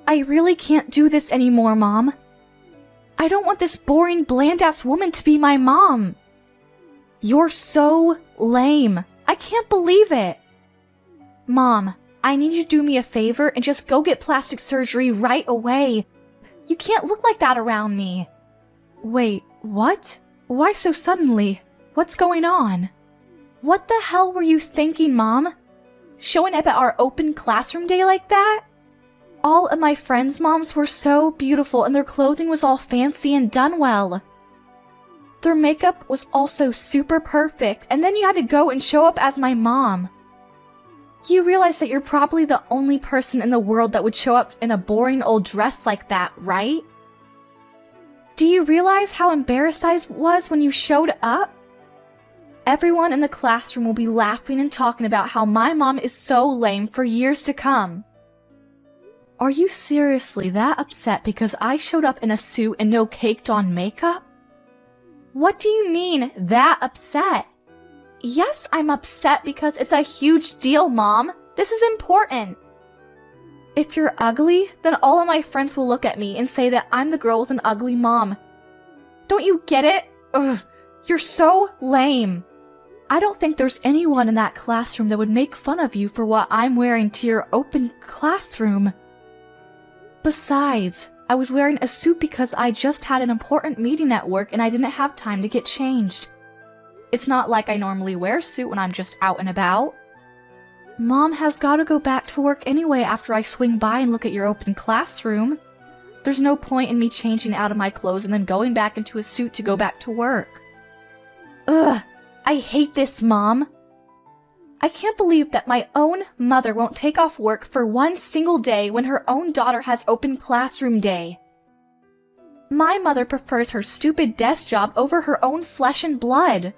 I really can't do this anymore, Mom. I don't want this boring, bland-ass woman to be my mom. You're so lame. I can't believe it. Mom, I need you to do me a favor and just go get plastic surgery right away. You can't look like that around me. Wait, what? Why so suddenly? What's going on? What the hell were you thinking, Mom? Showing up at our open classroom day like that? All of my friends' moms were so beautiful and their clothing was all fancy and done well. Their makeup was also super perfect, and then you had to go and show up as my mom. You realize that you're probably the only person in the world that would show up in a boring old dress like that, right? Do you realize how embarrassed I was when you showed up? Everyone in the classroom will be laughing and talking about how my mom is so lame for years to come. Are you seriously that upset because I showed up in a suit and no caked-on makeup? What do you mean, that upset? Yes, I'm upset because it's a huge deal, Mom. This is important. If you're ugly, then all of my friends will look at me and say that I'm the girl with an ugly mom. Don't you get it? Ugh, you're so lame. I don't think there's anyone in that classroom that would make fun of you for what I'm wearing to your open classroom. Besides, I was wearing a suit because I just had an important meeting at work and I didn't have time to get changed. It's not like I normally wear a suit when I'm just out and about. Mom has got to go back to work anyway after I swing by and look at your open classroom. There's no point in me changing out of my clothes and then going back into a suit to go back to work. Ugh, I hate this, Mom. I can't believe that my own mother won't take off work for one single day when her own daughter has open classroom day. My mother prefers her stupid desk job over her own flesh and blood.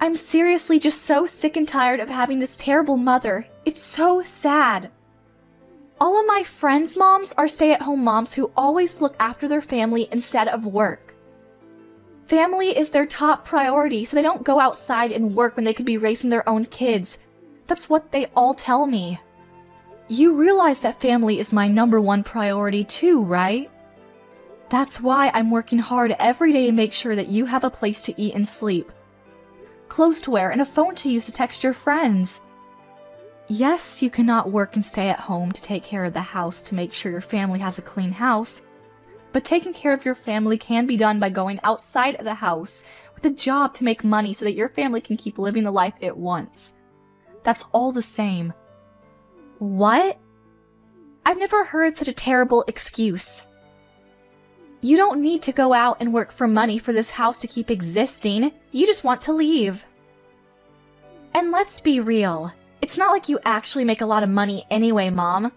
I'm seriously just so sick and tired of having this terrible mother. It's so sad. All of my friends' moms are stay-at-home moms who always look after their family instead of work. Family is their top priority, so they don't go outside and work when they could be raising their own kids. That's what they all tell me. You realize that family is my #1 priority too, right? That's why I'm working hard every day to make sure that you have a place to eat and sleep, clothes to wear, and a phone to use to text your friends. Yes, you cannot work and stay at home to take care of the house to make sure your family has a clean house, but taking care of your family can be done by going outside of the house with a job to make money so that your family can keep living the life it wants. That's all the same. What? I've never heard such a terrible excuse. You don't need to go out and work for money for this house to keep existing. You just want to leave. And let's be real. It's not like you actually make a lot of money anyway, Mom.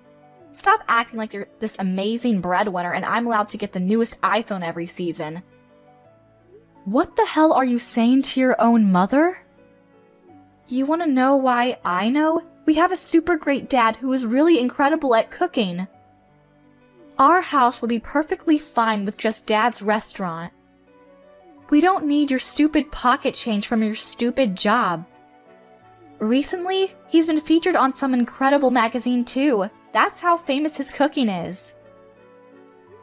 Stop acting like you're this amazing breadwinner and I'm allowed to get the newest iPhone every season. What the hell are you saying to your own mother? You want to know why I know? We have a super great dad who is really incredible at cooking. Our house would be perfectly fine with just Dad's restaurant. We don't need your stupid pocket change from your stupid job. Recently, he's been featured on some incredible magazine too. That's how famous his cooking is.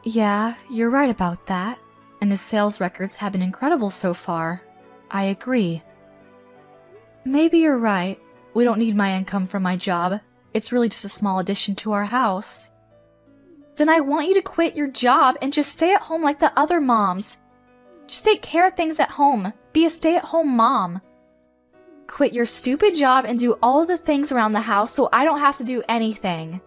Yeah, you're right about that. And his sales records have been incredible so far. I agree. Maybe you're right. We don't need my income from my job. It's really just a small addition to our house. Then I want you to quit your job and just stay at home like the other moms. Just take care of things at home. Be a stay-at-home mom. Quit your stupid job and do all of the things around the house so I don't have to do anything.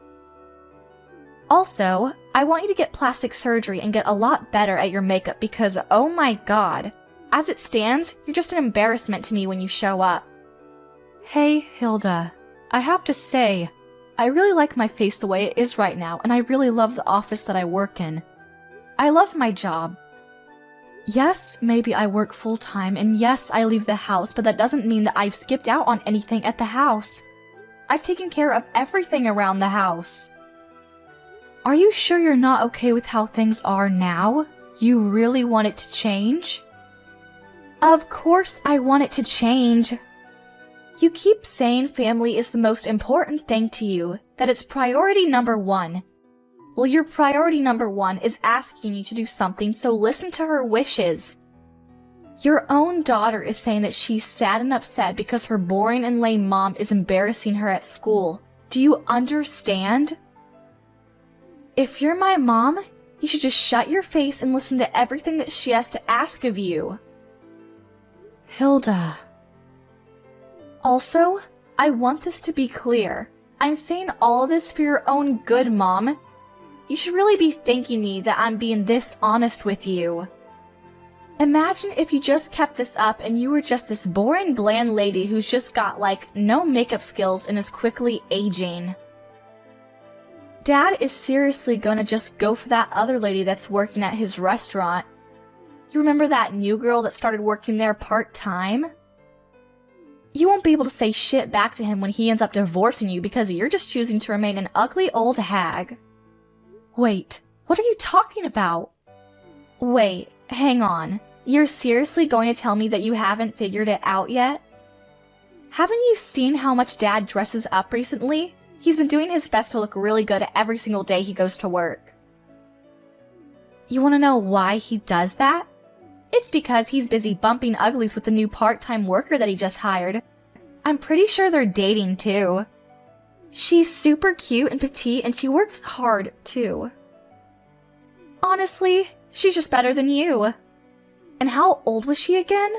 Also, I want you to get plastic surgery and get a lot better at your makeup because, oh my god, as it stands, you're just an embarrassment to me when you show up. Hey, Hilda, I have to say, I really like my face the way it is right now, and I really love the office that I work in. I love my job. Yes, maybe I work full-time, and yes, I leave the house, but that doesn't mean that I've skipped out on anything at the house. I've taken care of everything around the house. Are you sure you're not okay with how things are now? You really want it to change? Of course I want it to change. You keep saying family is the most important thing to you, that it's priority #1. Well, your priority number one is asking you to do something, so listen to her wishes. Your own daughter is saying that she's sad and upset because her boring and lame mom is embarrassing her at school. Do you understand? If you're my mom, you should just shut your face and listen to everything that she has to ask of you. Hilda. Also, I want this to be clear. I'm saying all of this for your own good, Mom. You should really be thanking me that I'm being this honest with you. Imagine if you just kept this up and you were just this boring, bland lady who's just got, no makeup skills and is quickly aging. Dad is seriously gonna just go for that other lady that's working at his restaurant. You remember that new girl that started working there part-time? You won't be able to say shit back to him when he ends up divorcing you because you're just choosing to remain an ugly old hag. Wait, what are you talking about? Wait, hang on. You're seriously going to tell me that you haven't figured it out yet? Haven't you seen how much Dad dresses up recently? He's been doing his best to look really good every single day he goes to work. You want to know why he does that? It's because he's busy bumping uglies with the new part-time worker that he just hired. I'm pretty sure they're dating too. She's super cute and petite and she works hard too. Honestly, she's just better than you. And how old was she again?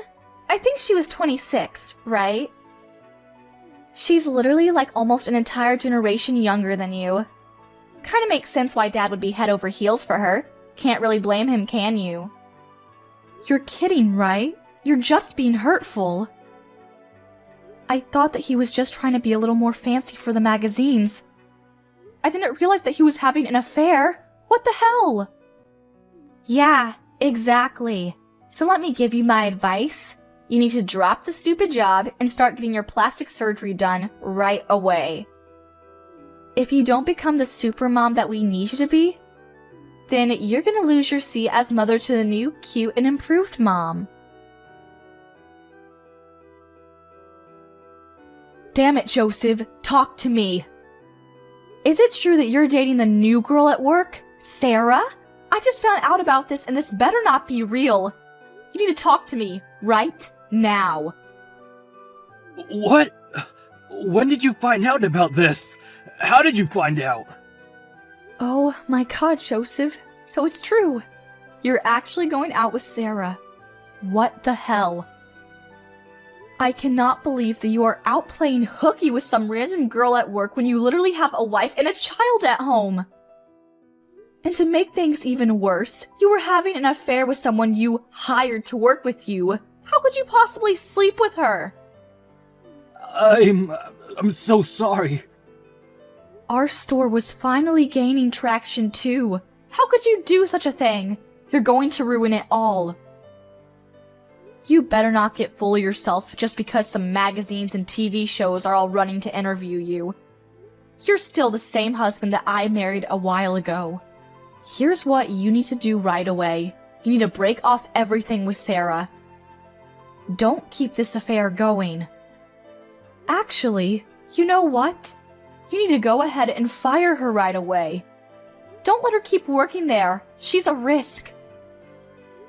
I think she was 26, right? She's literally almost an entire generation younger than you. Kinda makes sense why Dad would be head over heels for her. Can't really blame him, can you? You're kidding, right? You're just being hurtful. I thought that he was just trying to be a little more fancy for the magazines. I didn't realize that he was having an affair. What the hell? Yeah, exactly. So let me give you my advice. You need to drop the stupid job and start getting your plastic surgery done right away. If you don't become the super mom that we need you to be, then you're gonna lose your seat as mother to the new, cute, and improved mom. Damn it, Joseph, talk to me. Is it true that you're dating the new girl at work, Sarah? I just found out about this and this better not be real. You need to talk to me, right now. What? When did you find out about this? How did you find out? Oh my god, Joseph. So it's true. You're actually going out with Sarah. What the hell? I cannot believe that you are out playing hooky with some random girl at work when you literally have a wife and a child at home. And to make things even worse, you were having an affair with someone you hired to work with you. How could you possibly sleep with her? I'm so sorry. Our store was finally gaining traction too. How could you do such a thing? You're going to ruin it all. You better not get full of yourself just because some magazines and TV shows are all running to interview you. You're still the same husband that I married a while ago. Here's what you need to do right away. You need to break off everything with Sarah. Don't keep this affair going. Actually, you know what? You need to go ahead and fire her right away. Don't let her keep working there. She's a risk.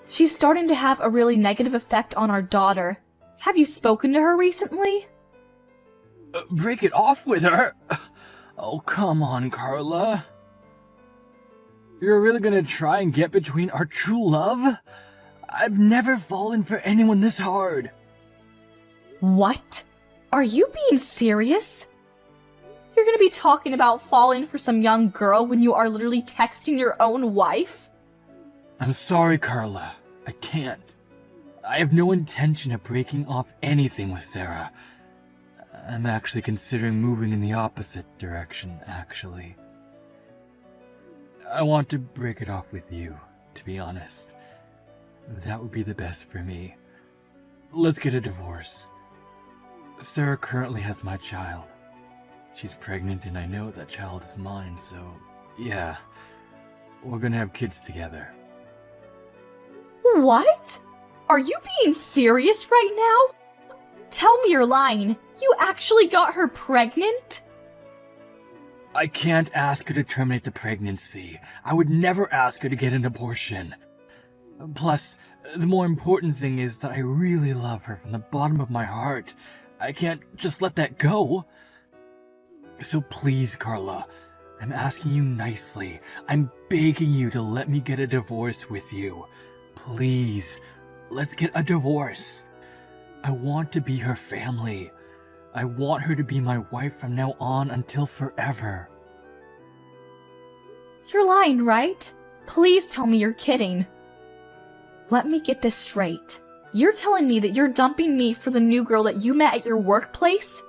She's starting to have a really negative effect on our daughter. Have you spoken to her recently? Break it off with her? Oh, come on, Carla. You're really gonna try and get between our true love? I've never fallen for anyone this hard. What? Are you being serious? You're gonna be talking about falling for some young girl when you are literally texting your own wife? I'm sorry, Carla. I can't. I have no intention of breaking off anything with Sarah. I'm actually considering moving in the opposite direction, actually. I want to break it off with you, to be honest. That would be the best for me. Let's get a divorce. Sarah currently has my child. She's pregnant and I know that child is mine, so yeah. We're gonna have kids together. What? Are you being serious right now? Tell me you're lying. You actually got her pregnant? I can't ask her to terminate the pregnancy. I would never ask her to get an abortion. Plus, the more important thing is that I really love her from the bottom of my heart. I can't just let that go. So please, Carla, I'm asking you nicely. I'm begging you to let me get a divorce with you. Please, let's get a divorce. I want to be her family. I want her to be my wife from now on until forever. You're lying, right? Please tell me you're kidding. Let me get this straight. You're telling me that you're dumping me for the new girl that you met at your workplace?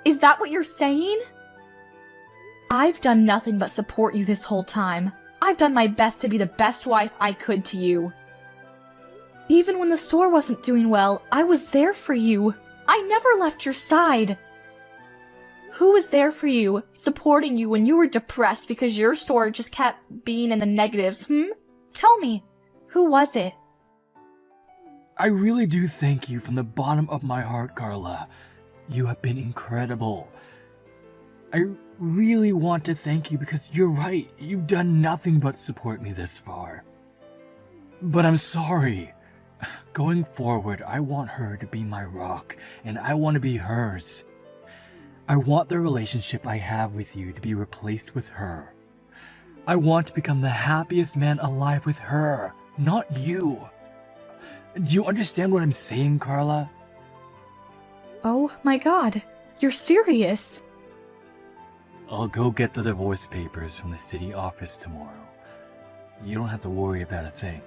Is that what you're saying? I've done nothing but support you this whole time. I've done my best to be the best wife I could to you. Even when the store wasn't doing well, I was there for you. I never left your side. Who was there for you, supporting you when you were depressed because your store just kept being in the negatives, Tell me, who was it? I really do thank you from the bottom of my heart, Carla. You have been incredible. I really want to thank you because you're right, you've done nothing but support me this far. But I'm sorry. Going forward, I want her to be my rock, and I want to be hers. I want the relationship I have with you to be replaced with her. I want to become the happiest man alive with her, not you. Do you understand what I'm saying, Carla? Oh my god, you're serious. I'll go get the divorce papers from the city office tomorrow. You don't have to worry about a thing.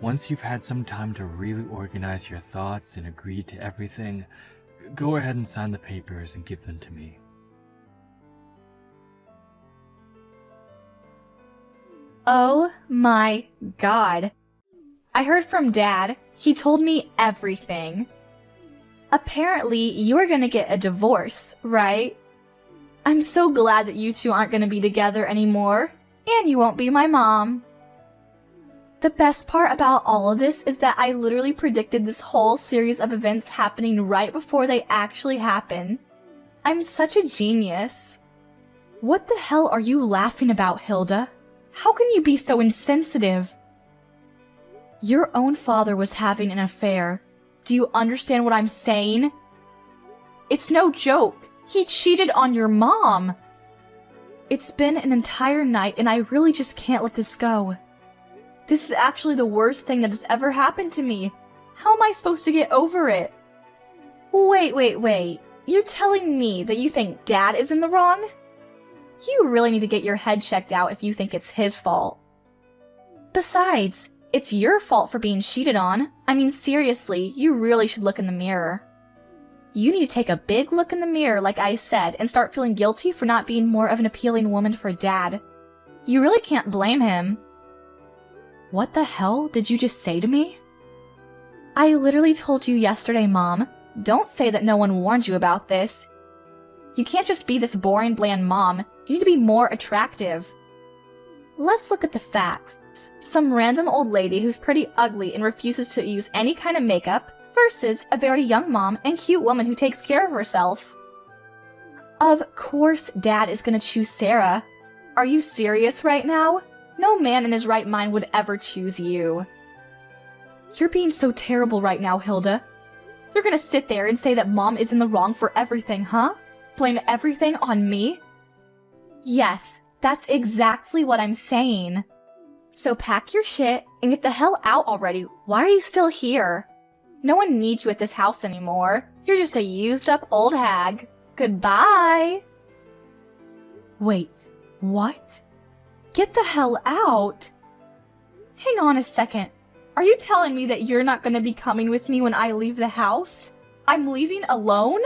Once you've had some time to really organize your thoughts and agree to everything, go ahead and sign the papers and give them to me. Oh my god. I heard from Dad. He told me everything. Apparently, you're gonna get a divorce, right? I'm so glad that you two aren't gonna be together anymore, and you won't be my mom. The best part about all of this is that I literally predicted this whole series of events happening right before they actually happen. I'm such a genius. What the hell are you laughing about, Hilda? How can you be so insensitive? Your own father was having an affair. Do you understand what I'm saying? It's no joke. He cheated on your mom. It's been an entire night and I really just can't let this go. This is actually the worst thing that has ever happened to me. How am I supposed to get over it? Wait. You're telling me that you think Dad is in the wrong? You really need to get your head checked out if you think it's his fault. Besides, it's your fault for being cheated on. I mean, seriously, you really should look in the mirror. You need to take a big look in the mirror, like I said, and start feeling guilty for not being more of an appealing woman for Dad. You really can't blame him. What the hell did you just say to me? I literally told you yesterday, Mom. Don't say that no one warned you about this. You can't just be this boring, bland mom. You need to be more attractive. Let's look at the facts. Some random old lady who's pretty ugly and refuses to use any kind of makeup versus a very young mom and cute woman who takes care of herself. Of course Dad is gonna choose Sarah. Are you serious right now? No man in his right mind would ever choose you. You're being so terrible right now, Hilda. You're gonna sit there and say that Mom is in the wrong for everything, huh? Blame everything on me? Yes, that's exactly what I'm saying. So pack your shit and get the hell out already. Why are you still here? No one needs you at this house anymore. You're just a used up old hag. Goodbye. Wait, what? Get the hell out. Hang on a second. Are you telling me that you're not going to be coming with me when I leave the house? I'm leaving alone?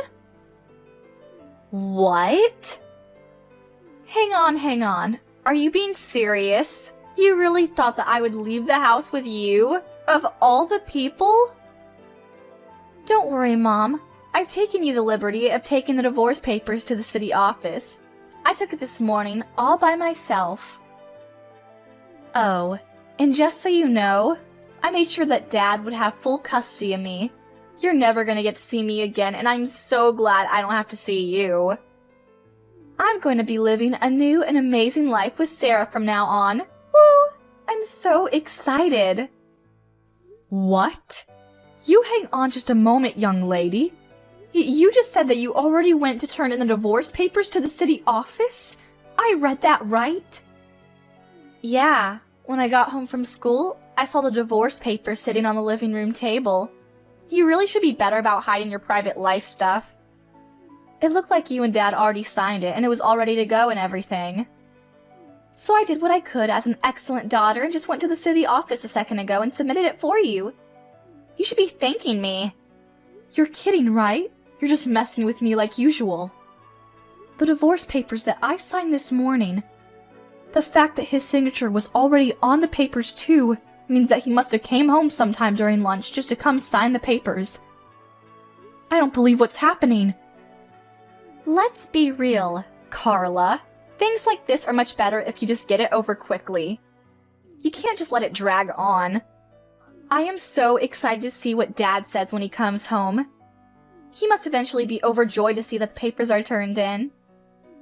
What? Hang on. Are you being serious? You really thought that I would leave the house with you? Of all the people? Don't worry, Mom. I've taken you the liberty of taking the divorce papers to the city office. I took it this morning all by myself. Oh, and just so you know, I made sure that Dad would have full custody of me. You're never gonna get to see me again, and I'm so glad I don't have to see you. I'm going to be living a new and amazing life with Sarah from now on. Woo! I'm so excited. What? You hang on just a moment, young lady. You just said that you already went to turn in the divorce papers to the city office? I read that right? Yeah, when I got home from school, I saw the divorce papers sitting on the living room table. You really should be better about hiding your private life stuff. It looked like you and Dad already signed it and it was all ready to go and everything. So I did what I could as an excellent daughter and just went to the city office a second ago and submitted it for you. You should be thanking me. You're kidding, right? You're just messing with me like usual. The divorce papers that I signed this morning, the fact that his signature was already on the papers too, means that he must have came home sometime during lunch just to come sign the papers. I don't believe what's happening. Let's be real, Carla. Things like this are much better if you just get it over quickly. You can't just let it drag on. I am so excited to see what Dad says when he comes home. He must eventually be overjoyed to see that the papers are turned in.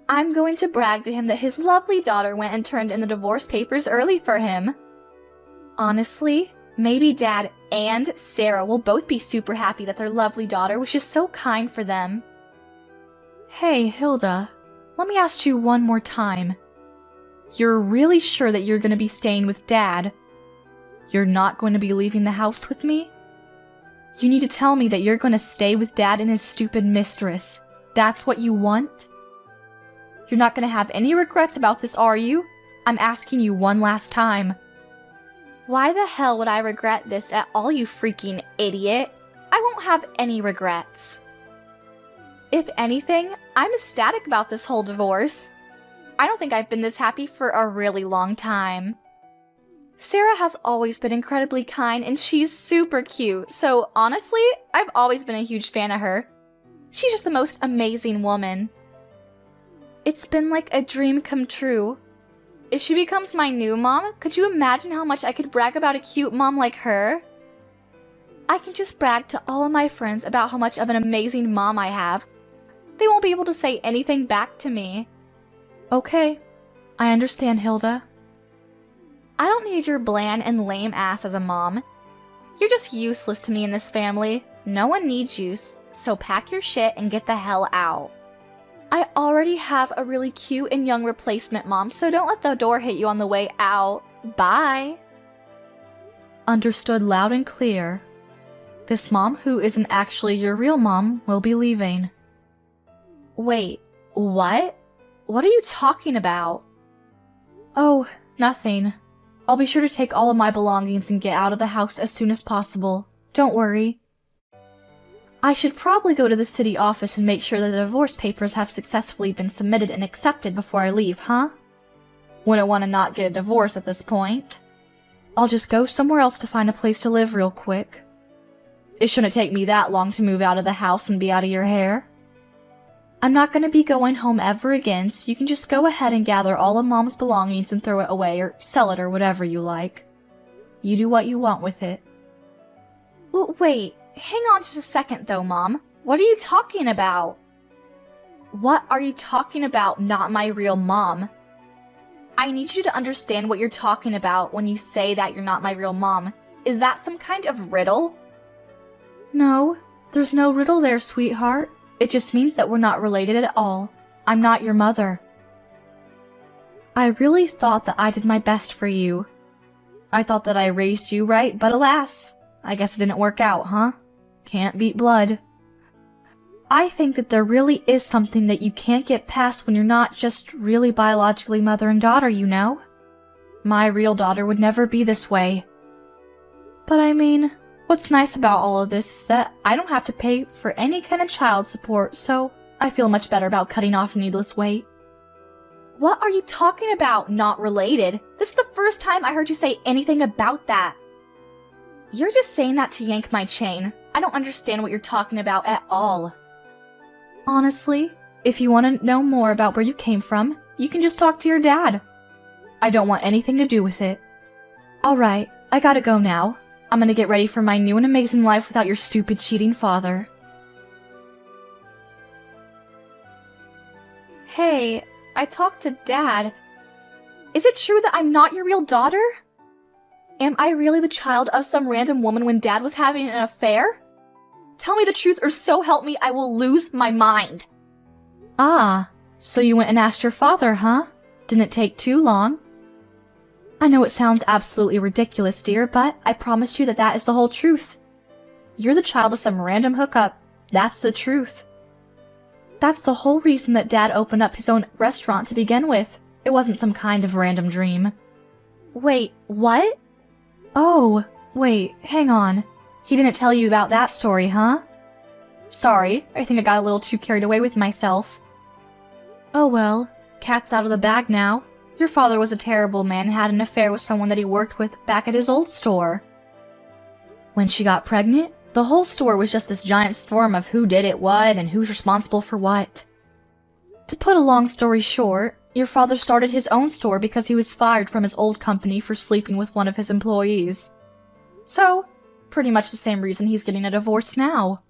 I'm going to brag to him that his lovely daughter went and turned in the divorce papers early for him. Honestly, maybe Dad and Sarah will both be super happy that their lovely daughter was just so kind for them. Hey, Hilda, let me ask you one more time. You're really sure that you're going to be staying with Dad? You're not going to be leaving the house with me? You need to tell me that you're going to stay with Dad and his stupid mistress. That's what you want? You're not going to have any regrets about this, are you? I'm asking you one last time. Why the hell would I regret this at all, you freaking idiot? I won't have any regrets. If anything, I'm ecstatic about this whole divorce. I don't think I've been this happy for a really long time. Sarah has always been incredibly kind and she's super cute, so honestly, I've always been a huge fan of her. She's just the most amazing woman. It's been like a dream come true. If she becomes my new mom, could you imagine how much I could brag about a cute mom like her? I can just brag to all of my friends about how much of an amazing mom I have. They won't be able to say anything back to me. Okay, I understand, Hilda. I don't need your bland and lame ass as a mom. You're just useless to me in this family. No one needs you, so pack your shit and get the hell out. I already have a really cute and young replacement mom, so don't let the door hit you on the way out. Bye. Understood loud and clear. This mom, who isn't actually your real mom, will be leaving. Wait, what? What are you talking about? Oh, nothing. I'll be sure to take all of my belongings and get out of the house as soon as possible. Don't worry. I should probably go to the city office and make sure that the divorce papers have successfully been submitted and accepted before I leave, huh? Wouldn't want to not get a divorce at this point. I'll just go somewhere else to find a place to live real quick. It shouldn't take me that long to move out of the house and be out of your hair. I'm not going to be going home ever again, so you can just go ahead and gather all of Mom's belongings and throw it away, or sell it, or whatever you like. You do what you want with it. Wait, hang on just a second though, Mom. What are you talking about? What are you talking about, not my real mom? I need you to understand what you're talking about when you say that you're not my real mom. Is that some kind of riddle? No, there's no riddle there, sweetheart. It just means that we're not related at all. I'm not your mother. I really thought that I did my best for you. I thought that I raised you right, but alas, I guess it didn't work out, huh? Can't beat blood. I think that there really is something that you can't get past when you're not just really biologically mother and daughter, you know? My real daughter would never be this way. But I mean, what's nice about all of this is that I don't have to pay for any kind of child support, so I feel much better about cutting off needless weight. What are you talking about, not related? This is the first time I heard you say anything about that. You're just saying that to yank my chain. I don't understand what you're talking about at all. Honestly, if you want to know more about where you came from, you can just talk to your dad. I don't want anything to do with it. Alright, I gotta go now. I'm gonna get ready for my new and amazing life without your stupid cheating father. Hey, I talked to Dad. Is it true that I'm not your real daughter? Am I really the child of some random woman when Dad was having an affair? Tell me the truth or so help me I will lose my mind. Ah, so you went and asked your father, huh? Didn't it take too long? I know it sounds absolutely ridiculous, dear, but I promise you that that is the whole truth. You're the child of some random hookup. That's the truth. That's the whole reason that Dad opened up his own restaurant to begin with. It wasn't some kind of random dream. Wait, what? Oh, wait, hang on. He didn't tell you about that story, huh? Sorry, I think I got a little too carried away with myself. Oh well, cat's out of the bag now. Your father was a terrible man and had an affair with someone that he worked with back at his old store. When she got pregnant, the whole store was just this giant storm of who did it what and who's responsible for what. To put a long story short, your father started his own store because he was fired from his old company for sleeping with one of his employees. So, pretty much the same reason he's getting a divorce now.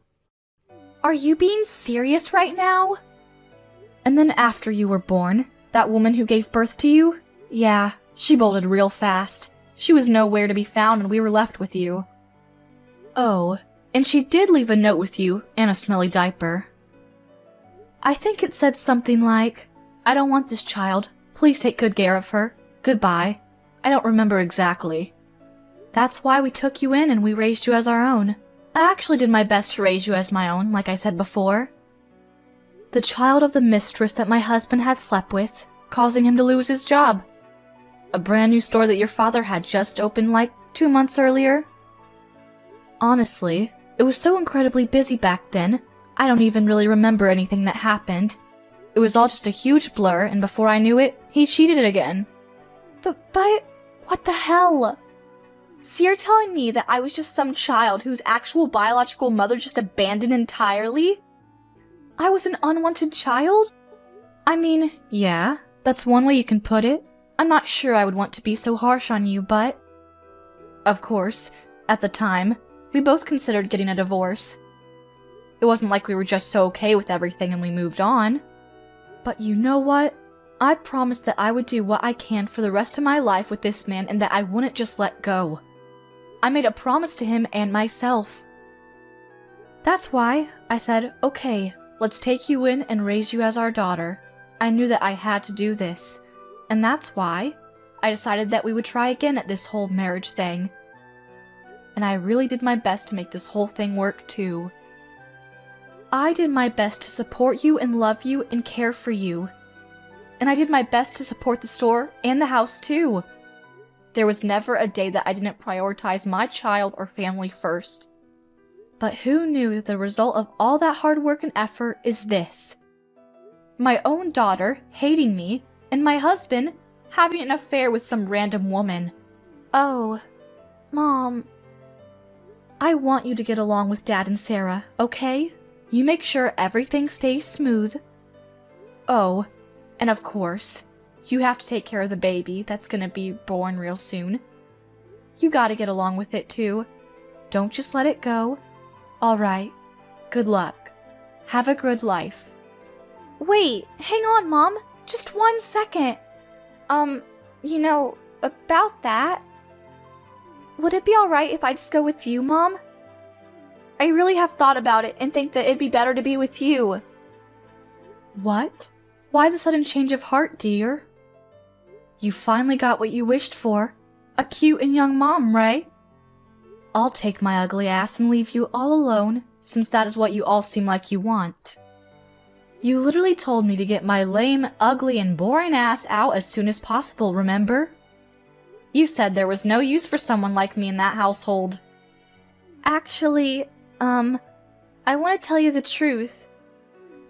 Are you being serious right now? And then after you were born, that woman who gave birth to you? Yeah, she bolted real fast. She was nowhere to be found and we were left with you. Oh, and she did leave a note with you and a smelly diaper. I think it said something like, I don't want this child. Please take good care of her. Goodbye. I don't remember exactly. That's why we took you in and we raised you as our own. I actually did my best to raise you as my own, like I said before. The child of the mistress that my husband had slept with, causing him to lose his job. A brand new store that your father had just opened like 2 months earlier. Honestly, it was so incredibly busy back then, I don't even really remember anything that happened. It was all just a huge blur, and before I knew it, he cheated it again. But what the hell? So you're telling me that I was just some child whose actual biological mother just abandoned entirely? I was an unwanted child? I mean, yeah, that's one way you can put it. I'm not sure I would want to be so harsh on you, but... Of course, at the time, we both considered getting a divorce. It wasn't like we were just so okay with everything and we moved on. But you know what? I promised that I would do what I can for the rest of my life with this man and that I wouldn't just let go. I made a promise to him and myself. That's why I said, okay, let's take you in and raise you as our daughter. I knew that I had to do this. And that's why I decided that we would try again at this whole marriage thing. And I really did my best to make this whole thing work too. I did my best to support you and love you and care for you. And I did my best to support the store and the house too. There was never a day that I didn't prioritize my child or family first. But who knew that the result of all that hard work and effort is this? My own daughter hating me, and my husband having an affair with some random woman. Oh, Mom. I want you to get along with Dad and Sarah, okay? You make sure everything stays smooth. Oh, and of course, you have to take care of the baby that's gonna be born real soon. You gotta get along with it too. Don't just let it go. Alright, good luck. Have a good life. Wait, hang on, Mom. Just 1 second. About that. Would it be alright if I just go with you, Mom? I really have thought about it and think that it'd be better to be with you. What? Why the sudden change of heart, dear? You finally got what you wished for. A cute and young mom, right? I'll take my ugly ass and leave you all alone, since that is what you all seem like you want. You literally told me to get my lame, ugly, and boring ass out as soon as possible, remember? You said there was no use for someone like me in that household. Actually, I want to tell you the truth.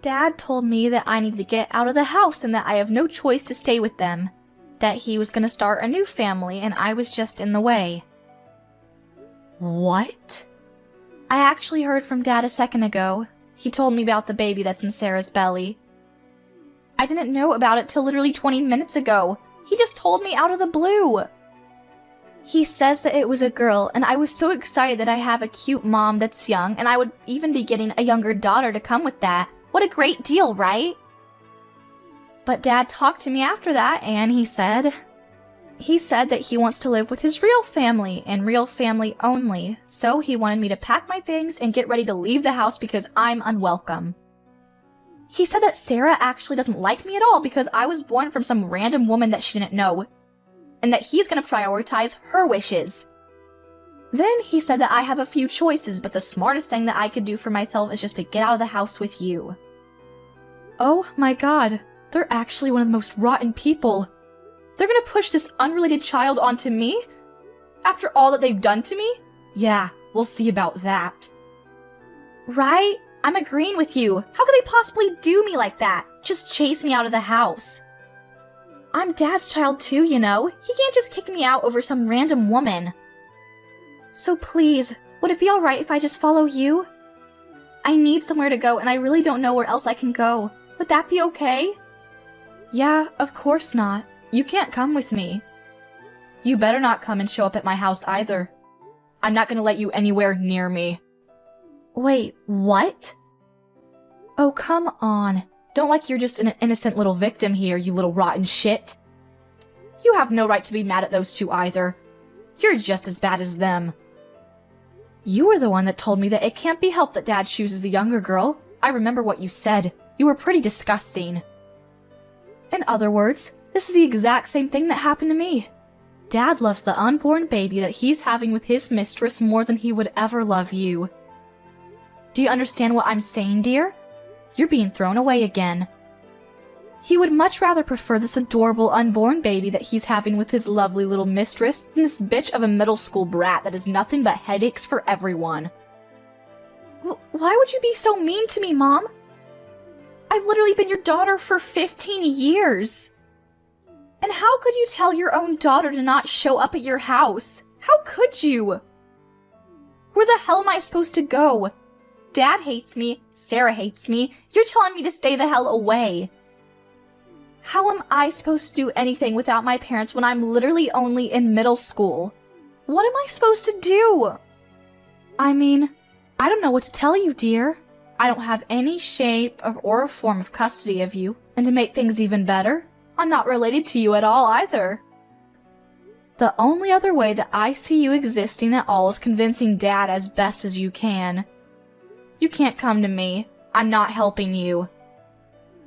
Dad told me that I needed to get out of the house and that I have no choice to stay with them. That he was going to start a new family and I was just in the way. What? I actually heard from Dad a second ago. He told me about the baby that's in Sarah's belly. I didn't know about it till literally 20 minutes ago. He just told me out of the blue. He says that it was a girl, and I was so excited that I have a cute mom that's young, and I would even be getting a younger daughter to come with that. What a great deal, right? But Dad talked to me after that, and he said that he wants to live with his real family, and real family only. So he wanted me to pack my things and get ready to leave the house because I'm unwelcome. He said that Sarah actually doesn't like me at all because I was born from some random woman that she didn't know, and that he's gonna prioritize her wishes. Then he said that I have a few choices, but the smartest thing that I could do for myself is just to get out of the house with you. Oh my god, they're actually one of the most rotten people. They're gonna push this unrelated child onto me? After all that they've done to me? Yeah, we'll see about that. Right? I'm agreeing with you. How could they possibly do me like that? Just chase me out of the house. I'm Dad's child too, you know. He can't just kick me out over some random woman. So please, would it be alright if I just follow you? I need somewhere to go and I really don't know where else I can go. Would that be okay? Yeah, of course not. You can't come with me. You better not come and show up at my house either. I'm not gonna let you anywhere near me. Wait, what? Oh, come on. Don't like you're just an innocent little victim here, you little rotten shit. You have no right to be mad at those two either. You're just as bad as them. You were the one that told me that it can't be helped that Dad chooses the younger girl. I remember what you said. You were pretty disgusting. In other words, this is the exact same thing that happened to me. Dad loves the unborn baby that he's having with his mistress more than he would ever love you. Do you understand what I'm saying, dear? You're being thrown away again. He would much rather prefer this adorable unborn baby that he's having with his lovely little mistress than this bitch of a middle school brat that is nothing but headaches for everyone. Why would you be so mean to me, Mom? I've literally been your daughter for 15 years. And how could you tell your own daughter to not show up at your house? How could you? Where the hell am I supposed to go? Dad hates me, Sarah hates me, you're telling me to stay the hell away. How am I supposed to do anything without my parents when I'm literally only in middle school? What am I supposed to do? I mean, I don't know what to tell you, dear. I don't have any shape or form of custody of you, and to make things even better, I'm not related to you at all either. The only other way that I see you existing at all is convincing Dad as best as you can. You can't come to me. I'm not helping you.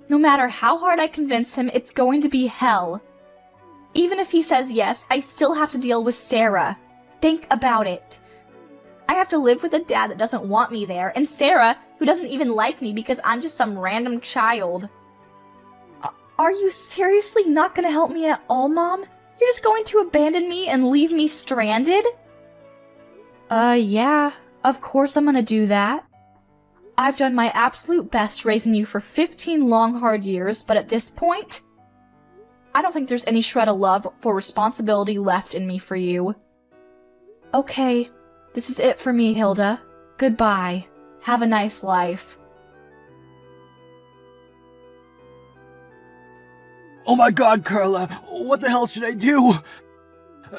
No matter how hard I convince him, it's going to be hell. Even if he says yes, I still have to deal with Sarah. Think about it. I have to live with a dad that doesn't want me there, and Sarah, who doesn't even like me because I'm just some random child. Are you seriously not gonna help me at all, Mom? You're just going to abandon me and leave me stranded? Yeah, of course I'm gonna do that. I've done my absolute best raising you for 15 long, hard years, but at this point, I don't think there's any shred of love or responsibility left in me for you. Okay, this is it for me, Hilda. Goodbye. Have a nice life. Oh my god, Carla! What the hell should I do?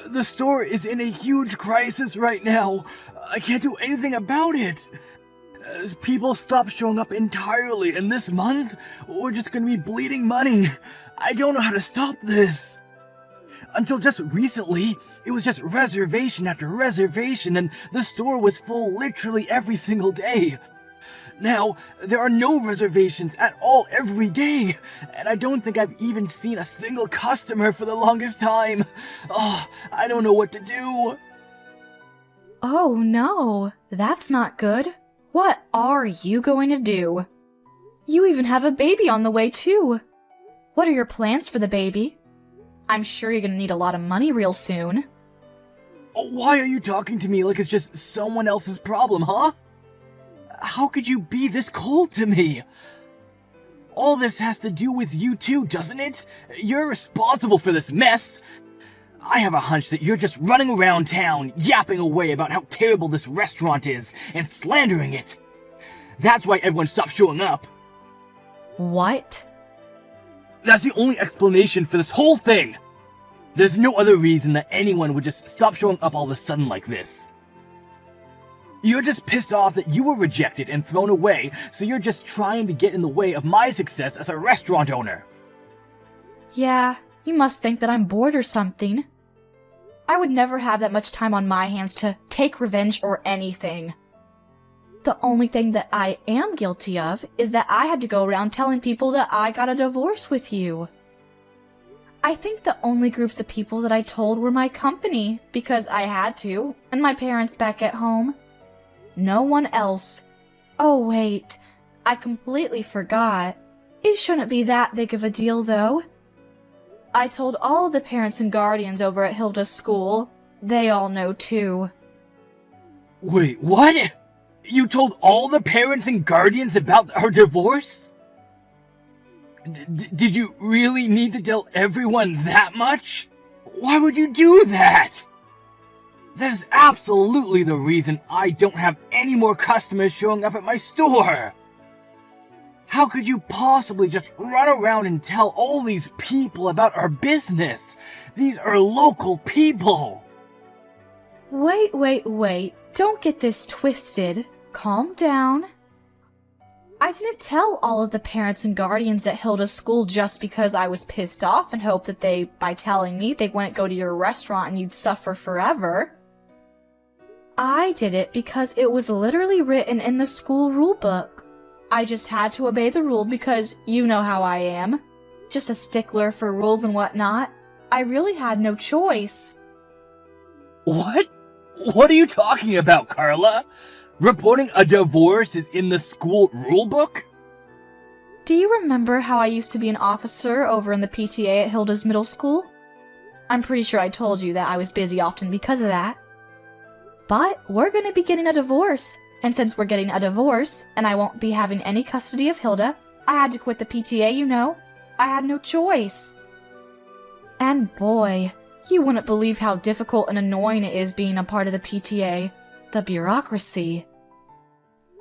The store is in a huge crisis right now. I can't do anything about it. As people stop showing up entirely, and this month, we're just gonna be bleeding money. I don't know how to stop this. Until just recently, it was just reservation after reservation, and the store was full literally every single day. Now, there are no reservations at all every day, and I don't think I've even seen a single customer for the longest time. Oh, I don't know what to do. Oh no, that's not good. What are you going to do? You even have a baby on the way too. What are your plans for the baby? I'm sure you're gonna need a lot of money real soon. Why are you talking to me like it's just someone else's problem, huh? How could you be this cold to me? All this has to do with you too, doesn't it? You're responsible for this mess. I have a hunch that you're just running around town, yapping away about how terrible this restaurant is, and slandering it. That's why everyone stopped showing up. What? That's the only explanation for this whole thing. There's no other reason that anyone would just stop showing up all of a sudden like this. You're just pissed off that you were rejected and thrown away, so you're just trying to get in the way of my success as a restaurant owner. Yeah, you must think that I'm bored or something. I would never have that much time on my hands to take revenge or anything. The only thing that I am guilty of is that I had to go around telling people that I got a divorce with you. I think the only groups of people that I told were my company, because I had to, and my parents back at home. No one else. Oh wait, I completely forgot. It shouldn't be that big of a deal though. I told all the parents and guardians over at Hilda's school. They all know too. Wait, what? You told all the parents and guardians about her divorce? Did you really need to tell everyone that much? Why would you do that? That is absolutely the reason I don't have any more customers showing up at my store. How could you possibly just run around and tell all these people about our business? These are local people. Wait. Don't get this twisted. Calm down. I didn't tell all of the parents and guardians at Hilda's school just because I was pissed off and hoped that by telling me, they wouldn't go to your restaurant and you'd suffer forever. I did it because it was literally written in the school rulebook. I just had to obey the rule because you know how I am. Just a stickler for rules and whatnot. I really had no choice. What? What are you talking about, Carla? Reporting a divorce is in the school rulebook? Do you remember how I used to be an officer over in the PTA at Hilda's middle school? I'm pretty sure I told you that I was busy often because of that. But we're gonna be getting a divorce, and since we're getting a divorce, and I won't be having any custody of Hilda, I had to quit the PTA, you know. I had no choice. And boy, you wouldn't believe how difficult and annoying it is being a part of the PTA. The bureaucracy.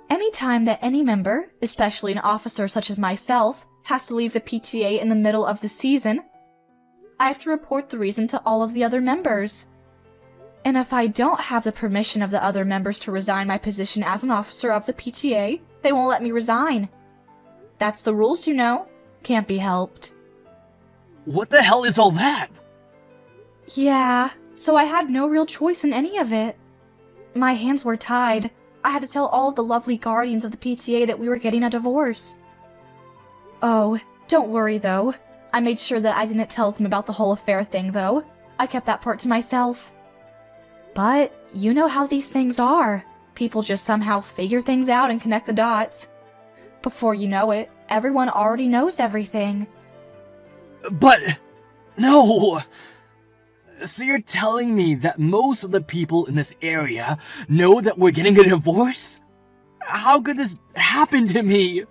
Anytime that any member, especially an officer such as myself, has to leave the PTA in the middle of the season, I have to report the reason to all of the other members. And if I don't have the permission of the other members to resign my position as an officer of the PTA, they won't let me resign. That's the rules, you know. Can't be helped. What the hell is all that? Yeah, so I had no real choice in any of it. My hands were tied. I had to tell all of the lovely guardians of the PTA that we were getting a divorce. Oh, don't worry though. I made sure that I didn't tell them about the whole affair thing though. I kept that part to myself. But you know how these things are. People just somehow figure things out and connect the dots. Before you know it, everyone already knows everything. But, no! So you're telling me that most of the people in this area know that we're getting a divorce? How could this happen to me?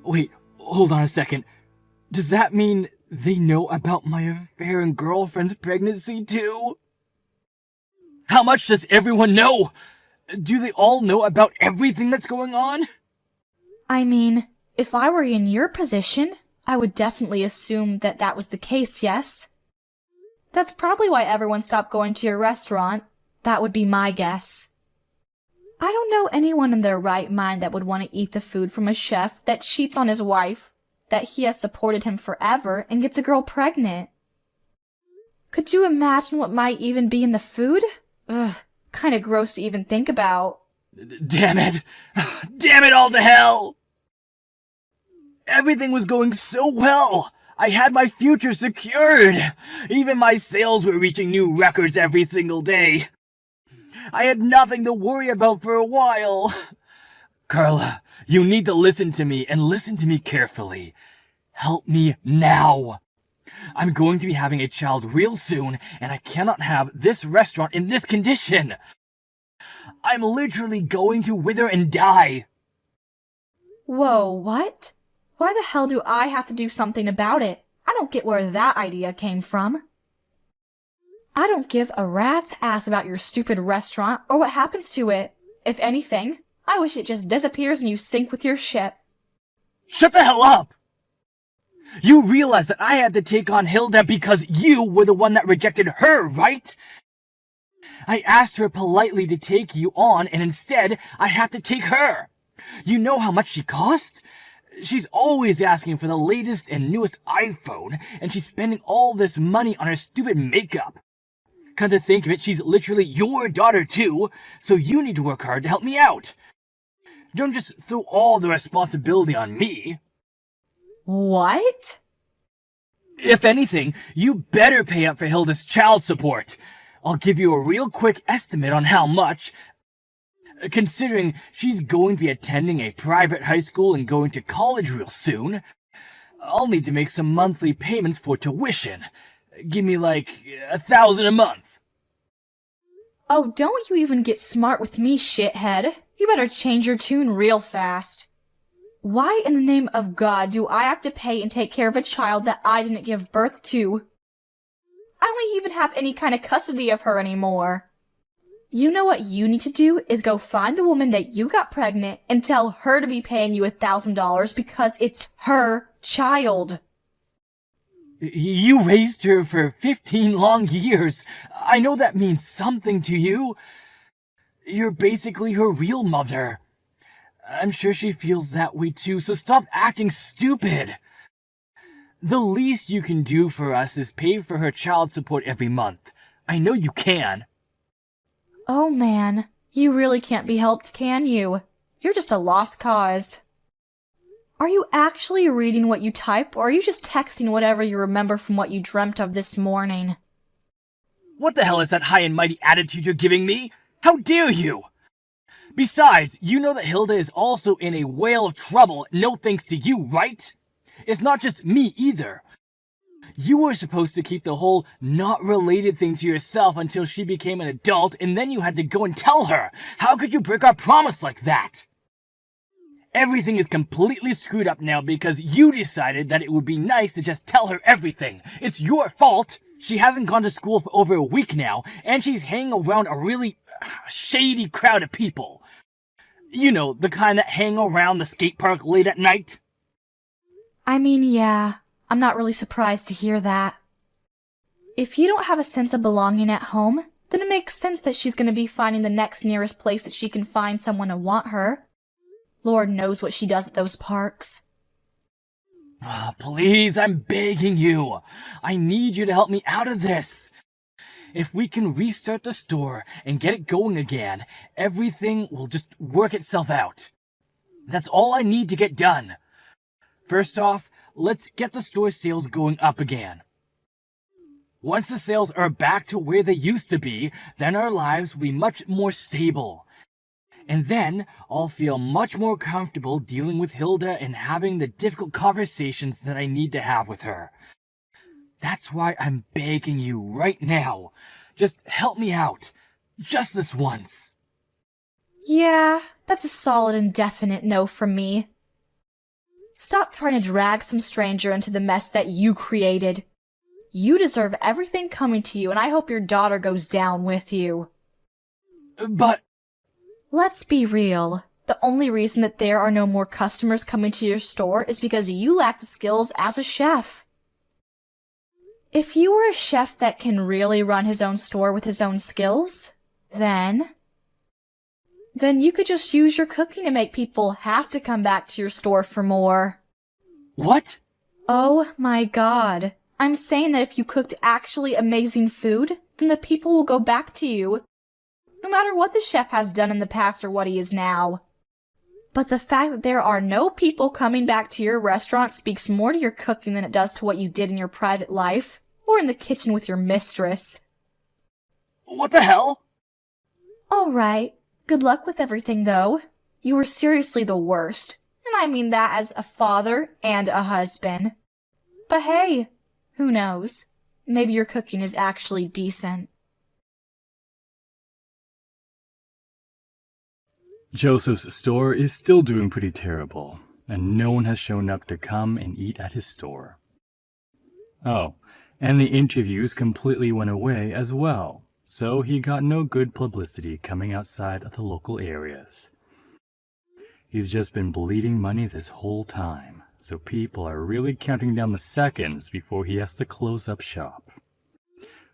Wait, hold on a second. Does that mean they know about my affair and girlfriend's pregnancy too? How much does everyone know? Do they all know about everything that's going on? I mean, if I were in your position, I would definitely assume that that was the case, yes? That's probably why everyone stopped going to your restaurant. That would be my guess. I don't know anyone in their right mind that would want to eat the food from a chef that cheats on his wife, that he has supported him forever and gets a girl pregnant. Could you imagine what might even be in the food? Ugh, kinda gross to even think about. Damn it! Damn it all to hell! Everything was going so well! I had my future secured! Even my sales were reaching new records every single day. I had nothing to worry about for a while. Carla, you need to listen to me and listen to me carefully. Help me now. I'm going to be having a child real soon, and I cannot have this restaurant in this condition. I'm literally going to wither and die. Whoa, what? Why the hell do I have to do something about it? I don't get where that idea came from. I don't give a rat's ass about your stupid restaurant or what happens to it. If anything, I wish it just disappears and you sink with your ship. Shut the hell up! You realize that I had to take on Hilda because you were the one that rejected her, right? I asked her politely to take you on, and instead, I had to take her. You know how much she cost? She's always asking for the latest and newest iPhone, and she's spending all this money on her stupid makeup. Come to think of it, she's literally your daughter too, so you need to work hard to help me out. Don't just throw all the responsibility on me. What? If anything, you better pay up for Hilda's child support. I'll give you a real quick estimate on how much. Considering she's going to be attending a private high school and going to college real soon, I'll need to make some monthly payments for tuition. Give me like $1,000 a month. Oh, don't you even get smart with me, shithead. You better change your tune real fast. Why in the name of God do I have to pay and take care of a child that I didn't give birth to? I don't even have any kind of custody of her anymore. You know what you need to do is go find the woman that you got pregnant and tell her to be paying you $1,000 because it's her child. You raised her for 15 long years. I know that means something to you. You're basically her real mother. I'm sure she feels that way too, so stop acting stupid. The least you can do for us is pay for her child support every month. I know you can. Oh man, you really can't be helped, can you? You're just a lost cause. Are you actually reading what you type, or are you just texting whatever you remember from what you dreamt of this morning? What the hell is that high and mighty attitude you're giving me? How dare you! Besides, you know that Hilda is also in a whale of trouble, no thanks to you, right? It's not just me either. You were supposed to keep the whole not related thing to yourself until she became an adult, and then you had to go and tell her. How could you break our promise like that? Everything is completely screwed up now because you decided that it would be nice to just tell her everything. It's your fault. She hasn't gone to school for over a week now, and she's hanging around a really shady crowd of people. You know, the kind that hang around the skate park late at night. I mean, yeah, I'm not really surprised to hear that. If you don't have a sense of belonging at home, then it makes sense that she's going to be finding the next nearest place that she can find someone to want her. Lord knows what she does at those parks. Please, I'm begging you. I need you to help me out of this. If we can restart the store and get it going again, everything will just work itself out. That's all I need to get done. First off, let's get the store sales going up again. Once the sales are back to where they used to be, then our lives will be much more stable. And then I'll feel much more comfortable dealing with Hilda and having the difficult conversations that I need to have with her. That's why I'm begging you right now. Just help me out. Just this once. Yeah, that's a solid and definite no from me. Stop trying to drag some stranger into the mess that you created. You deserve everything coming to you, and I hope your daughter goes down with you. But... Let's be real. The only reason that there are no more customers coming to your store is because you lack the skills as a chef. If you were a chef that can really run his own store with his own skills, then you could just use your cooking to make people have to come back to your store for more. What? Oh my God. I'm saying that if you cooked actually amazing food, then the people will go back to you, no matter what the chef has done in the past or what he is now. But the fact that there are no people coming back to your restaurant speaks more to your cooking than it does to what you did in your private life, or in the kitchen with your mistress. What the hell? Alright, good luck with everything though. You were seriously the worst, and I mean that as a father and a husband. But hey, who knows? Maybe your cooking is actually decent. Joseph's store is still doing pretty terrible, and no one has shown up to come and eat at his store. Oh, and the interviews completely went away as well, so he got no good publicity coming outside of the local areas. He's just been bleeding money this whole time, so people are really counting down the seconds before he has to close up shop.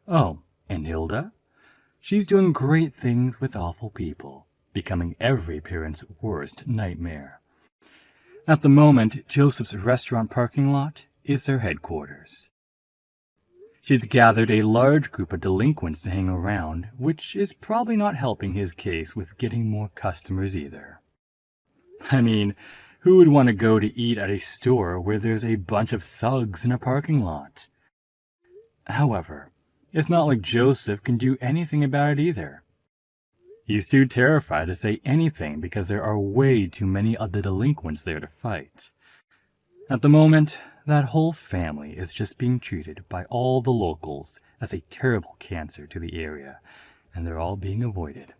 Oh, and Hilda? She's doing great things with awful people, becoming every parent's worst nightmare. At the moment, Joseph's restaurant parking lot is their headquarters. She's gathered a large group of delinquents to hang around, which is probably not helping his case with getting more customers either. I mean, who would want to go to eat at a store where there's a bunch of thugs in a parking lot? However, it's not like Joseph can do anything about it either. He's too terrified to say anything because there are way too many other delinquents there to fight. At the moment, that whole family is just being treated by all the locals as a terrible cancer to the area, and they're all being avoided.